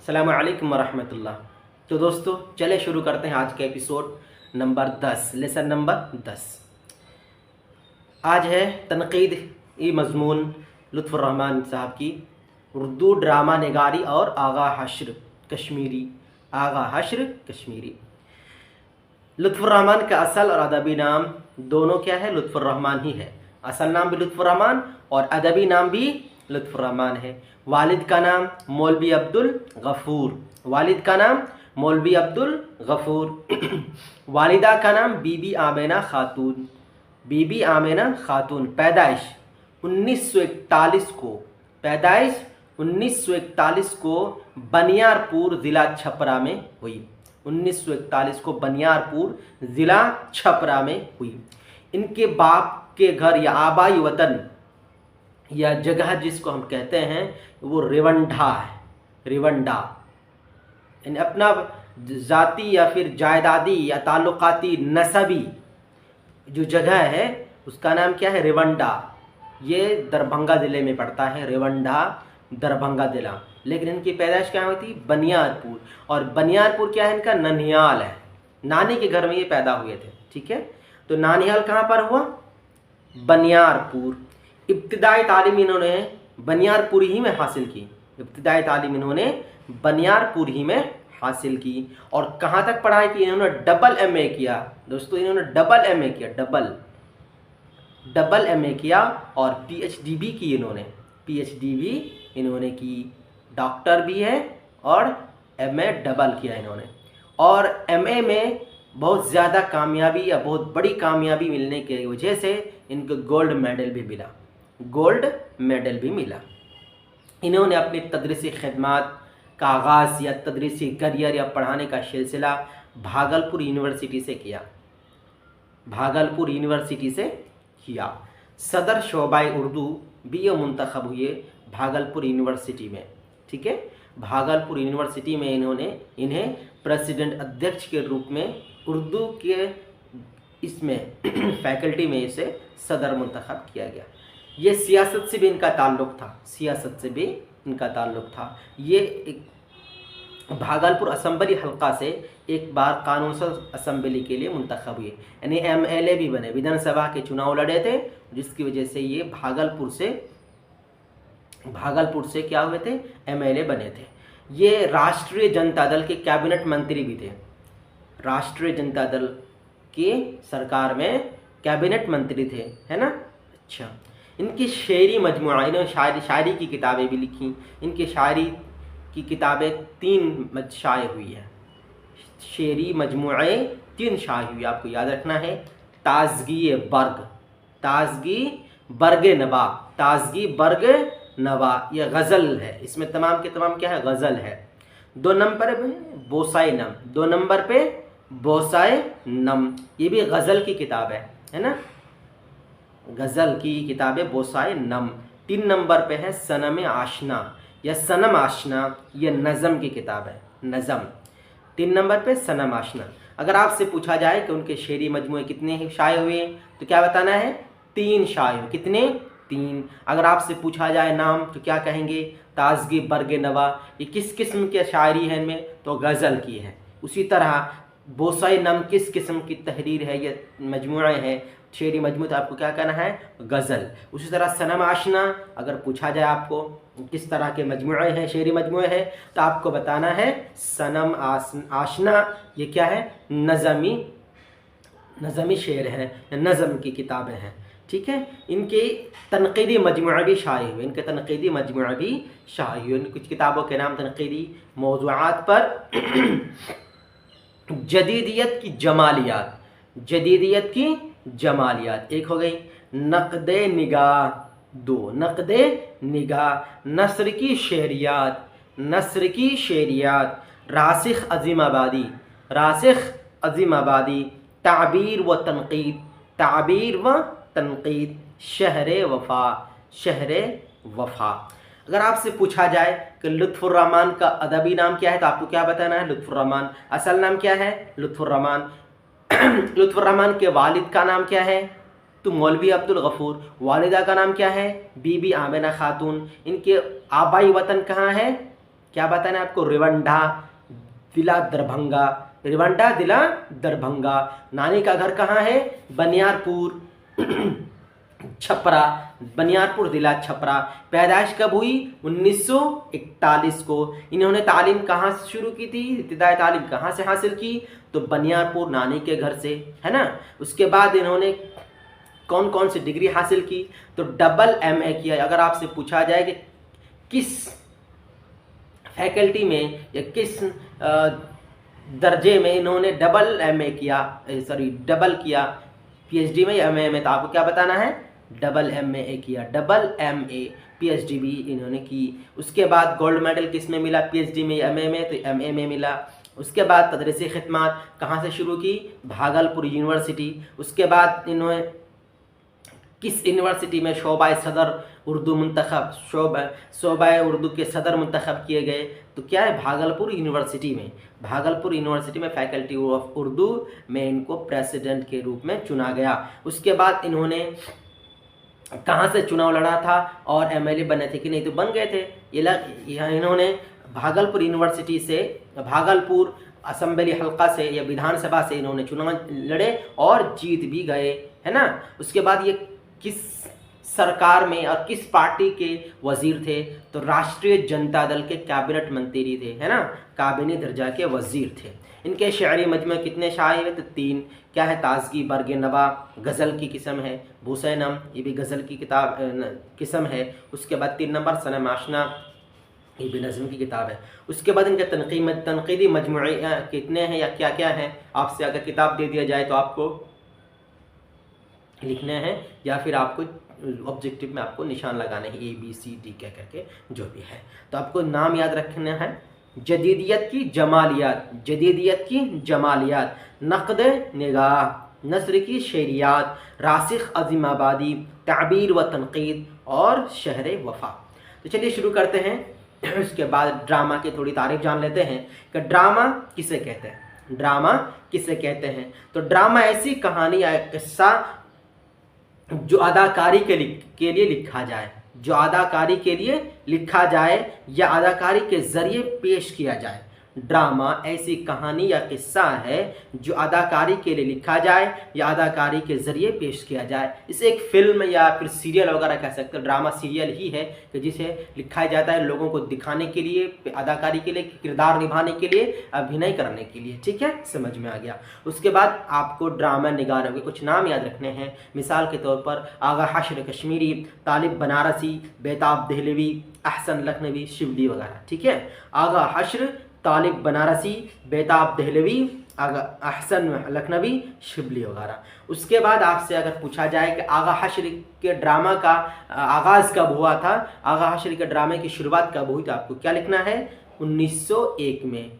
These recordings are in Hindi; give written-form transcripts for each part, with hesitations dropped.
अस्सलामु अलैकुम वरहमतुल्लाह। तो दोस्तों चले शुरू करते हैं आज का एपिसोड नंबर 10, लेसन नंबर 10। आज है तनकीद ई मजमून लुत्फ़ुर्रहमान साहब की उर्दू ड्रामा निगारी और आगा हश्र कश्मीरी। आगा हश्र कश्मीरी। लुत्फ़ुर्रहमान का असल और अदबी नाम दोनों क्या है? लुत्फ़ुर्रहमान ही है। असल नाम भी लुत्फ़ुर्रहमान और अदबी नाम भी लुत्फ़ुर्रहमान है। वालिद का नाम मौलवी अब्दुल गफ़ूर। वालिद का नाम मौलवी अब्दुल गफ़ूर। वालिदा का नाम बीबी आमेना खातून। बीबी आमेना खातून। पैदाइश 1941 को, पैदाइश 1941 को बनियारपुर ज़िला छपरा में हुई। 1941 को बनियारपुर ज़िला छपरा में हुई। इनके बाप के घर या आबाई वतन या जगह जिसको हम कहते हैं वो रेवंडा है। रेवंडा यानी अपना ज़ाती या फिर जायदादी या ताल्लुकाती नसबी जो जगह है उसका नाम क्या है? रेवंडा। ये दरभंगा ज़िले में पड़ता है। रेवंडा दरभंगा ज़िला। लेकिन इनकी पैदाइश क्या हुई थी? बनियारपुर। और बनियारपुर क्या है? इनका ननिहाल है। नानी के घर में ये पैदा हुए थे। ठीक है, तो नानिहाल कहाँ पर हुआ? बनियारपुर। इब्तिदाई तालीम इन्होंने बनियारपुर ही में हासिल की। इब्तिदाई तालीम इन्होंने बनियारपुर ही में हासिल की। और कहाँ तक पढ़ाई की? इन्होंने डबल एमए किया। दोस्तों इन्होंने डबल एमए किया। डबल एमए किया और पीएचडी भी की इन्होंने। पीएचडी भी इन्होंने की। डॉक्टर भी है और एमए डबल किया इन्होंने। और एमए में बहुत ज़्यादा कामयाबी या बहुत बड़ी कामयाबी मिलने की वजह से इनको गोल्ड मेडल भी मिला। गोल्ड मेडल भी मिला। इन्होंने अपनी तदरीसी खिदमत का आगाज़ या तदरीसी करियर या पढ़ाने का सिलसिला भागलपुर यूनिवर्सिटी से किया। भागलपुर यूनिवर्सिटी से किया। सदर शोबाए उर्दू भी ये मुंतखब हुए भागलपुर यूनिवर्सिटी में। ठीक है, भागलपुर यूनिवर्सिटी में इन्हें प्रेसिडेंट अध्यक्ष के रूप में उर्दू के इसमें फैकल्टी में इसे सदर मुंतखब किया गया। ये सियासत से भी इनका ताल्लुक़ था। सियासत से भी इनका ताल्लुक़ था। ये एक भागलपुर असम्बली हल्का से एक बार कानून असम्बली के लिए मुंतखब हुए, यानी एमएलए भी बने। विधानसभा के चुनाव लड़े थे, जिसकी वजह से ये भागलपुर से क्या हुए थे? एमएलए बने थे। ये राष्ट्रीय जनता दल के कैबिनेट मंत्री भी थे। राष्ट्रीय जनता दल के सरकार में कैबिनेट मंत्री थे, है ना। अच्छा, इनकी शेरी मजमुआ, इन्होंने शायरी की किताबें भी लिखी। इनकी शायरी की किताबें 3 शाये हुई है। शेरी मजमुए 3 शाये हुई, आपको याद रखना है। ताजगी बर्ग, ताजगी बर्ग नवा, ताजगी बर्ग नवा, ये गज़ल है। इसमें तमाम के तमाम क्या है? गज़ल है। 2 नंबर पे बोसाए नम, 2 नंबर पे बोसाए नम, ये भी गज़ल की किताब है ना। गज़ल की किताब है बोसाए नम। 3 नंबर पे है सनम आशना या सनम आशना, ये नज़म की किताब है। नज़म 3 नंबर पे सनम आशना। अगर आपसे पूछा जाए कि उनके शेरी मजमूए कितने शाये हुए तो क्या बताना है? 3 शाये हुए। कितने? 3। अगर आपसे पूछा जाए नाम तो क्या कहेंगे? ताजगी बर्ग नवा। ये किस किस्म की शायरी है? इनमें तो गज़ल की है। उसी तरह बोसाए नम किस किस्म की तहरीर है? ये मजमुआ है, शेरी मजमू, तो आपको क्या कहना है? गज़ल। उसी तरह सनम आशना, अगर पूछा जाए आपको किस तरह के मजमुए हैं, शेरी मजमुए हैं, तो आपको बताना है सनम आशना ये क्या है? नज़मी शेर है, नज़म की किताबें हैं। ठीक है, इनके तनक़ीदी मजमुआ भी शाये हुए। इनके तनक़ीदी मजमुआ भी शाये हुए। कुछ किताबों के नाम तनक़ीदी मौज़ूआत पर जदीदियत की जमालियात, जदीदियत की जमालियात एक हो गई। नक़्दे निगाह 2, नक़्दे निगाह। नस्र की शहरियात, नस्र की शहरियात। रासिख़ अज़ीम आबादी, रासिख़ अज़ीम आबादी। ताबीर व तनक़ीद, ताबीर व तनक़ीद। शहर वफ़ा, शहर वफ़ा। अगर आपसे पूछा जाए कि लुत्फ़ुर्रहमान का अदबी नाम क्या है तो आपको क्या बताना है? लुत्फ़ुर्रहमान। असल नाम क्या है? लुत्फ़ुर्रहमान। लुत्फ़ुर्रहमान के वालिद का नाम क्या है? तो मौलवी अब्दुल गफ़ूर। वालिदा का नाम क्या है? बीबी आमेना खातून। इनके आबाई वतन कहाँ है? क्या बताना है आपको? रिवंडा जिला दरभंगा, रिवंडा जिला दरभंगा। नानी का घर कहाँ है? बनियारपुर छपरा, बनियारपुर जिला छपरा। पैदाइश कब हुई? 1941 को। इन्होंने तालीम कहाँ से शुरू की थी? इब्तिदाई तालीम कहाँ से हासिल की? तो बनियारपुर नानी के घर से, है ना। उसके बाद इन्होंने कौन कौन सी डिग्री हासिल की? तो डबल MA किया। अगर आपसे पूछा जाए कि किस फैकल्टी में या किस दर्जे में इन्होंने डबल MA किया, सॉरी डबल किया PhD में या MA में, तो आपको क्या बताना है? डबल MA किया, डबल MA PhD भी इन्होंने की। उसके बाद गोल्ड मेडल किस में मिला? PhD में या MA में? तो MA में मिला। उसके बाद तदरीसी खिदमत कहाँ से शुरू की? भागलपुर यूनिवर्सिटी। उसके बाद इन्होंने किस यूनिवर्सिटी में शोबा सदर उर्दू मुंतखब, शोबा उर्दू के सदर मुंतखब किए गए? तो क्या है? भागलपुर यूनिवर्सिटी में। भागलपुर यूनिवर्सिटी में फैकल्टी ऑफ उर्दू में इनको प्रेसिडेंट के रूप में चुना गया। उसके बाद इन्होंने कहाँ से चुनाव लड़ा था और MLA बने थे कि नहीं? तो बन गए थे। इन्होंने भागलपुर यूनिवर्सिटी से, भागलपुर असेंबली हल्का से या विधानसभा से इन्होंने चुनाव लड़े और जीत भी गए, है ना। उसके बाद ये किस सरकार में और किस पार्टी के वजीर थे? तो राष्ट्रीय जनता दल के कैबिनेट मंत्री थे, है ना, काबिनी दर्जा के वजीर थे। इनके शायरी मजमू कितने शायर हैं? तो 3। क्या है? ताजगी, बर्ग नवा गज़ल की किस्म है। भूसैनम, ये भी गज़ल की किताब किस्म है। उसके बाद 3 नंबर सनम आशना, ये भी नज़म की किताब है। उसके बाद इनके तनकीदी मजमूए कितने हैं या क्या क्या हैं? आपसे अगर किताब दे दिया जाए तो आपको लिखने हैं या फिर आपको ऑब्जेक्टिव में आपको निशान लगाने हैं ABCD कह करके जो भी है। तो आपको नाम याद रखना है। जदीदियत की जमालियात, जदीदियत की जमालियात, नक़द निगाह, नस्र की शेरियात, रासिख अज़ीम आबादी, ताबीर व तनक़ीद और शहर वफ़ा। तो चलिए शुरू करते हैं। उसके बाद ड्रामा की थोड़ी तारीफ जान लेते हैं कि ड्रामा किसे कहते हैं। ड्रामा किसे कहते हैं? तो ड्रामा ऐसी कहानी या किस्सा जो अदाकारी के लिए लिखा जाए, जो अदाकारी के लिए लिखा जाए या अदाकारी के ज़रिए पेश किया जाए। ड्रामा ऐसी कहानी या किस्सा है जो अदाकारी के लिए लिखा जाए या अदाकारी के ज़रिए पेश किया जाए। इसे एक फिल्म या फिर सीरियल वगैरह कह सकते हैं। ड्रामा सीरियल ही है कि जिसे लिखा जाता है लोगों को दिखाने के लिए, अदाकारी के लिए, किरदार निभाने के लिए, अभिनय करने के लिए। ठीक है, समझ में आ गया। उसके बाद आपको ड्रामा निगारों के कुछ नाम याद रखने हैं। मिसाल के तौर पर आगा हश्र कश्मीरी, तालिब बनारसी, बेताब दहलवी, अहसन लखनवी, शिबली वगैरह। ठीक है, आगा हश्र, तालिब बनारसी, बेताब दहलवी, अहसन लखनवी, शिबली वगैरह। उसके बाद आपसे अगर पूछा जाए कि आगा हश्र के ड्रामा का आगाज़ कब हुआ था, आगा हश्र के ड्रामे की शुरुआत कब हुई, तो आपको क्या लिखना है? 1901 में,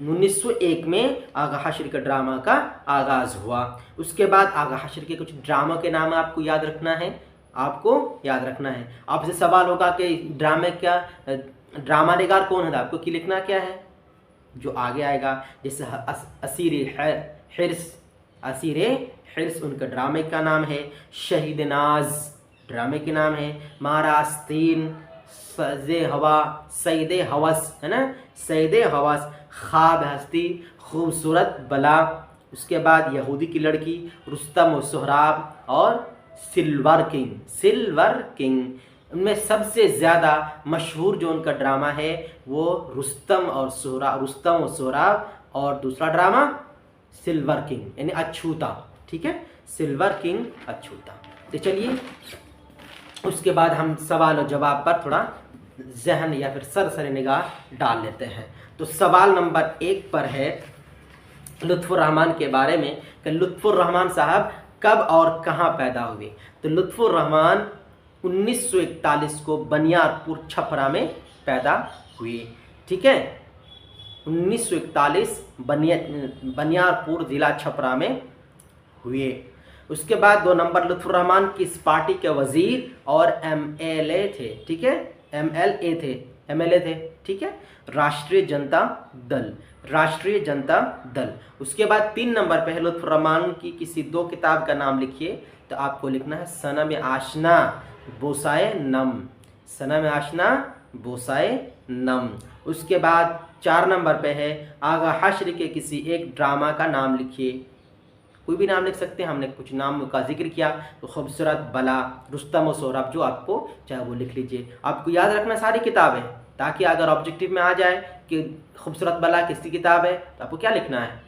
1901 में आगा हश्र के ड्रामा का आगाज़ हुआ। उसके बाद आगा हश्र के कुछ ड्रामा के नाम आपको याद रखना है, आपको याद रखना है। आपसे सवाल होगा कि ड्रामे क्या, ड्रामा निगार कौन है, आपको की लिखना क्या है जो आगे आएगा। जैसे असीर हिर्स उनका ड्रामे का नाम है। शहीद नाज ड्रामे के नाम है। महारास्तीन, सईद हवस, है ना, सईद हवस, ख्वाब हस्ती, खूबसूरत बला। उसके बाद यहूदी की लड़की, रुस्तम और सोहराब और सिल्वर किंग। उनमें सबसे ज़्यादा मशहूर जो उनका ड्रामा है वो रुस्तम और सोहराब और दूसरा ड्रामा सिल्वर किंग यानी अछूता। ठीक है, सिल्वर किंग अछूता। तो चलिए उसके बाद हम सवाल और जवाब पर थोड़ा जहन या फिर सरसरी निगाह डाल लेते हैं। तो सवाल नंबर 1 पर है लुत्फ़ुर रहमान के बारे में कि लुत्फ़ुर रहमान साहब कब और कहाँ पैदा हुए। तो लुत्फ़ुर रहमान 1941 को बनियारपुर छपरा में पैदा हुए। ठीक है, 1941 बनियारपुर ज़िला छपरा में हुए। उसके बाद 2 नंबर लुत्फ़ुर रहमान किस पार्टी के वज़ीर और MLA थे। ठीक है, MLA थे। ठीक है, राष्ट्रीय जनता दल। उसके बाद 3 नंबर पे लुत्फ़ुर रहमान की किसी 2 किताब का नाम लिखिए तो आपको लिखना है सनम आशना बोसाए नम, सनम आशना बोसाए नम। उसके बाद 4 नंबर पे है आगा हश्र के किसी एक ड्रामा का नाम लिखिए। कोई भी नाम लिख सकते हैं, हमने कुछ नाम का जिक्र किया तो खूबसूरत बला, रुस्तम और सोहराब, जो आपको चाहे वो लिख लीजिए। आपको याद रखना सारी किताबें, ताकि अगर ऑब्जेक्टिव में आ जाए कि खूबसूरत बला किसकी किताब है तो आपको क्या लिखना है।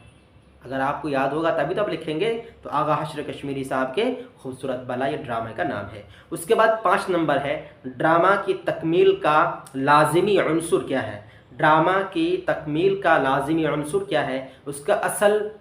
अगर आपको याद होगा तभी तो आप लिखेंगे। तो आगा हश्र कश्मीरी साहब के खूबसूरत बला ये ड्रामे का नाम है। उसके बाद 5 नंबर है ड्रामा की तकमील का लाजिमी उन्सुर क्या है। ड्रामा की तकमील का लाजिमी उन्सुर क्या है, उसका असल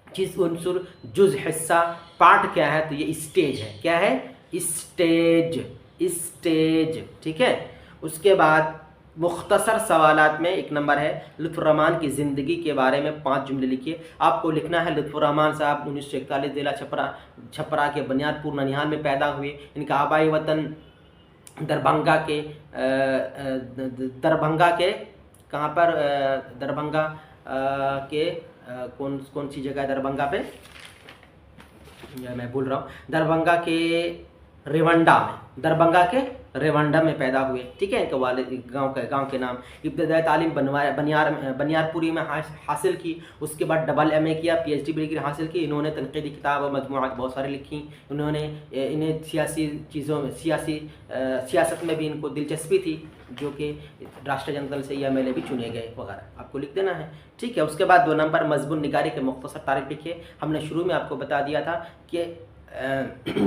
चीज़ उन्सुर जुज़ हिस्सा पार्ट क्या है, तो ये स्टेज है। क्या है? स्टेज, स्टेज, ठीक है। उसके बाद मुख्तसर सवालात में 1 नंबर है लुत्फ़ुर्रहमान की ज़िंदगी के बारे में 5 जुमले लिखिए। आपको लिखना है लुत्फ़ुर्रहमान साहब 1941 जिला छपरा के बनियादपुर ननिहाल में पैदा हुए। इनका आबाई वतन दरभंगा के कहाँ पर, दरभंगा के कौन सी जगह है दरभंगा पे, मैं भूल रहा हूँ, दरभंगा के रेवंडा में, दरभंगा के रेवंडा में पैदा हुए, ठीक है। इनके वालिद गांव के नाम। इब्तदाई तालीम बनियारपुरी में हासिल की। उसके बाद डबल MA किया, PhD डिग्री हासिल की। इन्होंने तनक़ीदी किताब और मजमूआत बहुत सारी लिखी। इन्होंने इन्हें सियासी चीज़ों में सियासत में भी इनको दिलचस्पी थी, जो कि राष्ट्रीय जनता दल से या MLA भी चुने गए वगैरह, आपको लिख देना है, ठीक है। उसके बाद 2 नंबर मजबून निगारी के मुख्तसर तारीफ़ लिखिए। हमने शुरू में आपको बता दिया था कि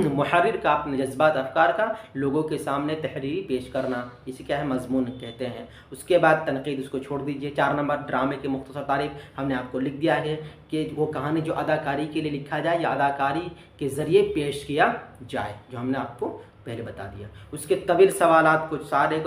मुहर्रिर का अपने जज्बात अफकार का लोगों के सामने तहरीरी पेश करना, इसे क्या है, मजमून कहते हैं। उसके बाद तनकीद उसको छोड़ दीजिए। 4 नंबर ड्रामे की मुख्तसर तारीफ़ हमने आपको लिख दिया है कि वो कहानी जो अदाकारी के लिए लिखा जाए या अदाकारी के ज़रिए पेश किया जाए, जो हमने आपको पहले बता दिया। उसके तवील सवालात को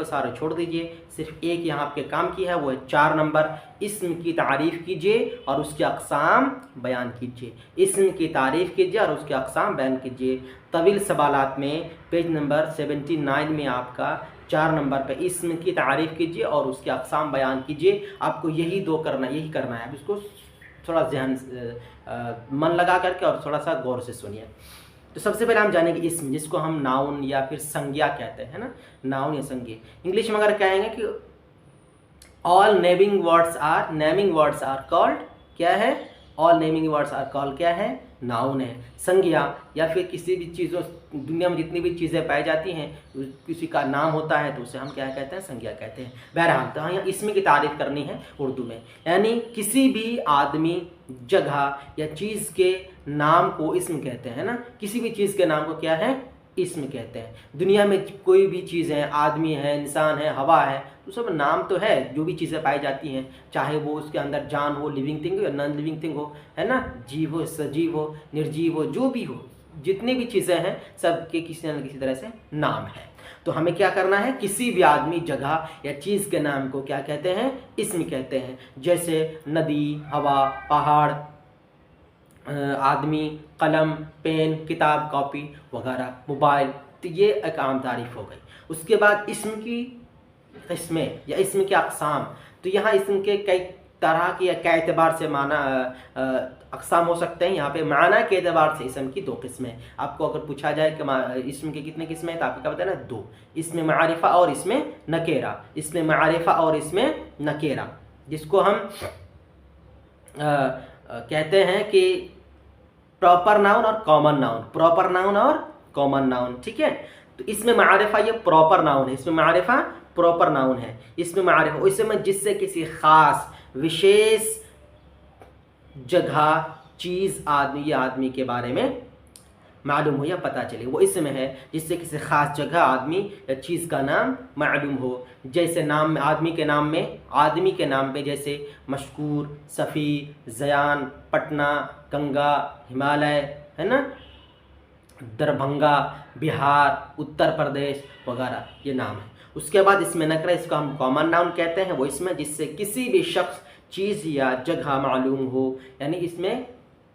सारे छोड़ दीजिए, सिर्फ एक यहाँ आपके काम की है, वो है 4 नंबर इस्म की तारीफ़ कीजिए और उसके अक़साम बयान कीजिए। इस्म की तारीफ़ कीजिए और उसके अक़साम बयान कीजिए। तवील सवालात में पेज नंबर 79 में आपका 4 नंबर पे इस्म की तारीफ़ कीजिए और उसके अक़साम बयान कीजिए। आपको यही करना है। अब इसको थोड़ा ध्यान मन लगा करके और थोड़ा सा गौर से सुनिए। तो सबसे पहले हम जानेंगे इस्म, जिसको हम नाउन या फिर संज्ञा कहते हैं ना, नाउन या संज्ञा। इंग्लिश में अगर कहेंगे कि all naming words are called, क्या है, all naming words are called क्या है, नाउन है। संज्ञा या फिर किसी भी चीज़ों, दुनिया में जितनी भी चीज़ें पाई जाती हैं, किसी का नाम होता है तो उसे हम क्या कहते हैं, संज्ञा कहते हैं। बहरहाल तो यहाँ इसमें की तारीफ़ करनी है उर्दू में, यानी किसी भी आदमी, जगह या चीज़ के नाम को इस्म कहते हैं ना। किसी भी चीज़ के नाम को क्या है, इस्म कहते हैं। दुनिया में कोई भी चीज़ है, आदमी है, इंसान है, हवा है, तो सब नाम तो है। जो भी चीज़ें पाई जाती हैं, चाहे वो उसके अंदर जान हो, लिविंग थिंग हो या नॉन लिविंग थिंग हो, है ना, जीव हो, सजीव हो, निर्जीव हो, जो भी हो, जितनी भी चीज़ें हैं सबके किसी न किसी तरह से नाम है। तो हमें क्या करना है, किसी भी आदमी, जगह या चीज़ के नाम को क्या कहते हैं, इस्म कहते हैं। जैसे नदी, हवा, पहाड़, आदमी, कलम, पेन, किताब, कॉपी वगैरह, मोबाइल, तो ये एक आम तारीफ़ हो गई। उसके बाद इस्म की किस्में या इस्म के अक़साम। तो यहाँ इस्म के कई तरह की या कई एतबार से माना अक़साम हो सकते हैं। यहाँ पे माना के एतबार से इस्म की 2 किस्में। आपको अगर पूछा जाए कि इस्म के कितने किस्में हैं तो आपको क्या बताना, 2। इसमें मारिफ़ा और इसमें नकेरा, इसमें मारिफ़ा और इसमें नकेरा, जिसको हम कहते हैं कि प्रॉपर नाउन और कॉमन नाउन, प्रॉपर नाउन और कॉमन नाउन, ठीक है। तो इसमें मारिफा ये प्रॉपर नाउन है, इसमें मारिफा प्रॉपर नाउन है। इसमें मारिफा इसमें जिससे किसी खास विशेष जगह, चीज़, आदमी या आदमी के बारे में मालूम हो या पता चले, वो इसमें है जिससे किसी ख़ास जगह, आदमी या चीज़ का नाम मालूम हो। जैसे नाम में, आदमी के नाम पे जैसे मशकूर, सफ़ी, ज़यान, पटना, गंगा, हिमालय, है ना, दरभंगा, बिहार, उत्तर प्रदेश वगैरह, ये नाम है। उसके बाद इसमें नकरा, इसको हम कॉमन नाउन कहते हैं। वो इसमें जिससे किसी भी शख्स, चीज़ या जगह मालूम हो, यानी इसमें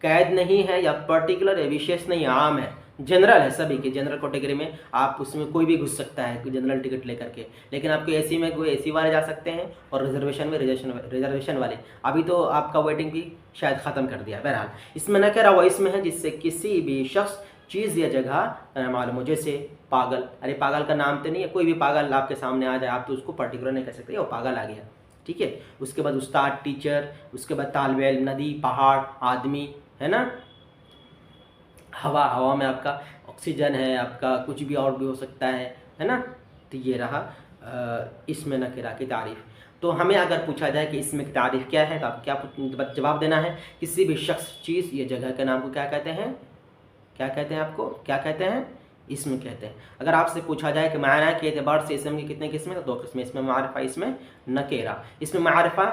कैद नहीं है या पर्टिकुलर या विशेष नहीं, आम है, जनरल है, सभी के जनरल कैटेगरी में। आप उसमें कोई भी घुस सकता है, कोई जनरल टिकट लेकर के, लेकिन आपको एसी में कोई एसी वाले जा सकते हैं और रिजर्वेशन में रिजर्वेशन वाले। अभी तो आपका वेटिंग भी शायद ख़त्म कर दिया। बहरहाल इसमें न कह रहा, वो इसमें है जिससे किसी भी शख्स, चीज़ या जगह मालूम हो। जैसे पागल, अरे पागल का नाम तो नहीं है, कोई भी पागल आपके सामने आ जाए आप तो उसको पर्टिकुलर नहीं कह सकते वो पागल आ गया, ठीक है। उसके बाद उस्ताद, टीचर, उसके बाद तालिब इल्म, नदी, पहाड़, आदमी, है ना। हवा, हवा में आपका ऑक्सीजन है, आपका कुछ भी और भी हो सकता है ना। तो ये रहा इसमें नकीरा की तारीफ़। तो हमें अगर पूछा जाए कि इसमें की तारीफ़ क्या है तो आप क्या जवाब देना है, किसी भी शख्स, चीज़ या जगह के नाम को क्या कहते हैं, क्या कहते हैं, आपको क्या कहते हैं, इसम कहते हैं। अगर आपसे पूछा जाए कि मायना के एतबार से इसम की कितने किस्में, तो 2 किस्में, इसमें मारिफा, इसमें नकेरा। इसमें मारिफा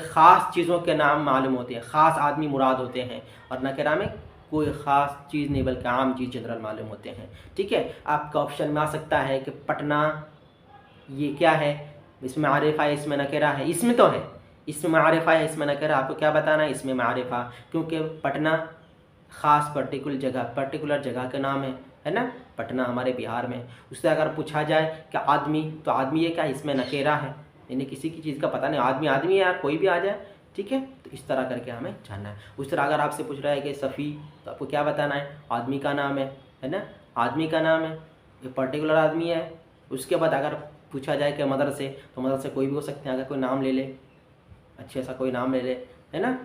ख़ास चीज़ों के नाम मालूम होते हैं, ख़ास आदमी मुराद होते हैं, और नकेरा में कोई ख़ास चीज़ नहीं बल्कि आम चीज़ जनरल मालूम होते हैं, ठीक है। आपका ऑप्शन में आ सकता है कि पटना, ये क्या है, इसमें मारिफा है, इसमें नकेरा है, इसमें तो है, इसमें मारिफा है, इसमें नकेरा। आपको क्या बताना है, इसमें मारिफा, क्योंकि पटना ख़ास पर्टिकुलर जगह का नाम है ना। पटना हमारे बिहार में। उससे अगर पूछा जाए कि आदमी, तो आदमी ये क्या, इसमें नकेरा है, यानी किसी की चीज़ का पता नहीं, आदमी आदमी है यार, कोई भी आ जाए, ठीक है। तो इस तरह करके हमें जानना है। उस तरह अगर आपसे पूछ रहा है कि सफ़ी, तो आपको क्या बताना है, आदमी का नाम है ना, आदमी का नाम है, ये पर्टिकुलर आदमी है। उसके बाद अगर पूछा जाए कि मदरसे, तो मदरसे कोई भी हो सकते हैं, अगर कोई नाम ले ले, अच्छे सा कोई नाम ले ले, है ना।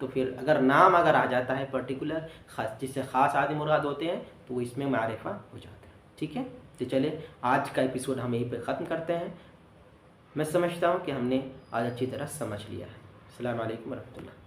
तो फिर अगर नाम अगर आ जाता है पर्टिकुलर, ख़ास, जिससे ख़ास आदमी मुराद होते हैं, तो वो इसमें मारिफा हो जाता है, ठीक है। तो चले आज का एपिसोड हम यहीं पे ख़त्म करते हैं। मैं समझता हूँ कि हमने आज अच्छी तरह समझ लिया है। अस्सलाम वालेकुम रहमतुल्लाह।